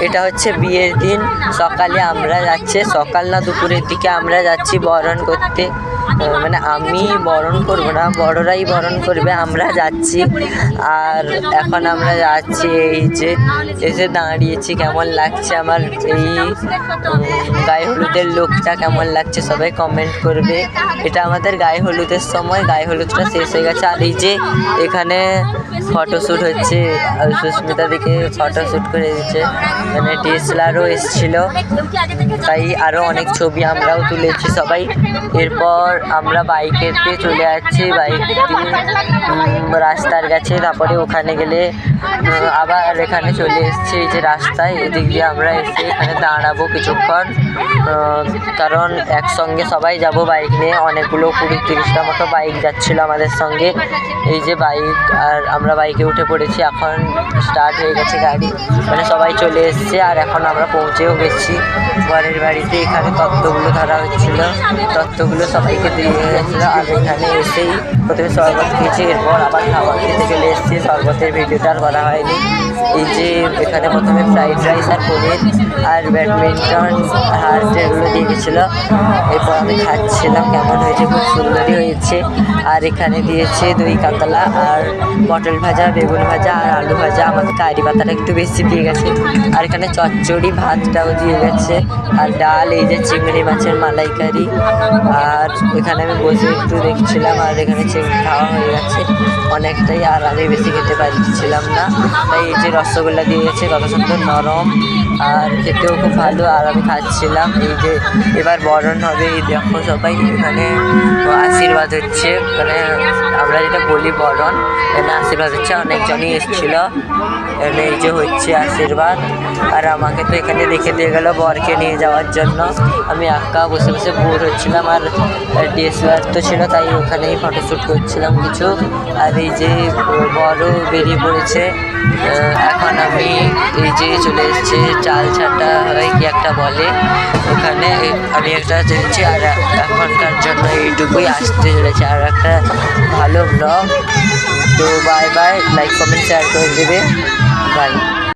এটা হচ্ছে বিয়ের দিন। সকালে আমরা যাচ্ছি, সকাল না দুপুরের দিকে আমরা যাচ্ছি বরণ করতে। মানে আমি বরণ করবো না, বড়রাই বরণ করবে, আমরা যাচ্ছি। আর এখন আমরা যাচ্ছি, এই যে এসে দাঁড়িয়েছি। কেমন লাগছে আমার এই গায়ে হলুদের লোকটা, কেমন লাগছে সবাই কমেন্ট করবে। এটা আমাদের গায়ে হলুদের সময়, গায়ে হলুদটা শেষ হয়ে গেছে। আর এই যে এখানে ফটোশ্যুট হচ্ছে, সুস্মিতা দিকে ফটোশ্যুট করে দিচ্ছে, মানে ডিএসএলআরও এসেছিলো, তাই আরও অনেক ছবি আমরাও তুলেছি সবাই। এরপর আমরা বাইকেতে চলে যাচ্ছি, বাইক দিয়ে রাস্তার কাছে, তারপরে ওখানে গেলে আবার এখানে চলে এসেছি এই যে রাস্তায়, এদিক দিয়ে আমরা এসে এখানে দাঁড়াবো কিছুক্ষণ, কারণ একসঙ্গে সবাই যাব বাইক নিয়ে। অনেকগুলো 20-30টা মতো বাইক যাচ্ছিলো আমাদের সঙ্গে। এই যে বাইক, আর আমরা বাইকে উঠে পড়েছি, এখন স্টার্ট হয়ে গেছে গাড়ি, মানে সবাই চলে এসছে। আর এখন আমরা পৌঁছেও গেছি ঘরের বাড়িতে। এখানে তত্ত্বগুলো ধরা হচ্ছিল, তত্ত্বগুলো সবাইকে দিয়ে গেছিলো। আর এখানে এসেই প্রথমে শরবত খেয়েছি, এরপর আবার খাবার খেতে চলে এসেছি। শরবতের ভিডিওটা আর করা হয়নি। এই যে এখানে প্রথমে ফ্রাইড রাইস আর পনির আর ব্যাডমিন্টন হার্ট এগুলো দিয়ে গেছিলো। এরপর আমি খাচ্ছিলাম, কেমন হয়েছে, খুব সুন্দরই হয়েছে। আর এখানে দিয়েছে দই কাতলা আর পটল ভাজা, বেগুন ভাজা আর আলু ভাজা। আমাকে কারি পাতাটা একটু বেশি দিয়ে গেছে। আর এখানে চচ্চড়ি ভাতটাও দিয়ে গেছে, আর ডাল, এই যে চিংড়ি মাছের মালাইকারি। আর এখানে আমি বসে একটু দেখছিলাম, আর এখানে খাওয়া হয়ে গেছে অনেকটাই, আর আমি বেশি খেতে পারছিলাম না। তাই এই যে রসগোল্লা দিয়েছে, কত সুন্দর নরম, আর খেতেও খুব ভালো। আর আমি খাচ্ছিলাম। এই যে এবার বরণ হবে, এই দেখো সবাই এখানে আশীর্বাদ হচ্ছে, মানে আমরা যেটা বলি বরণ, এখানে আশীর্বাদ হচ্ছে। অনেকজনই এসেছিলো, এখানে এই যে হচ্ছে আশীর্বাদ। আর আমাকে তো এখানে রেখে দিয়ে গেলো বরকে নিয়ে যাওয়ার জন্য। আমি একা বসে বসে বোর হচ্ছিলাম, আর ডিএসএলআর তো ছিল, তাই ওখানেই ফটোশ্যুট করছিলাম কিছু। আর এই যে বরও বেরিয়ে পড়েছে। এখন আমি এই যে চলে এসেছি চাল ছাটা হয় কি একটা বলে, ওখানে আমি একটা দেখছি। আর এখনকার জন্য এইটুকুই, আসতে চলেছে আর একটা ভালো ব্লগ। তো bye bye, like comment share করে দেবে, বাই।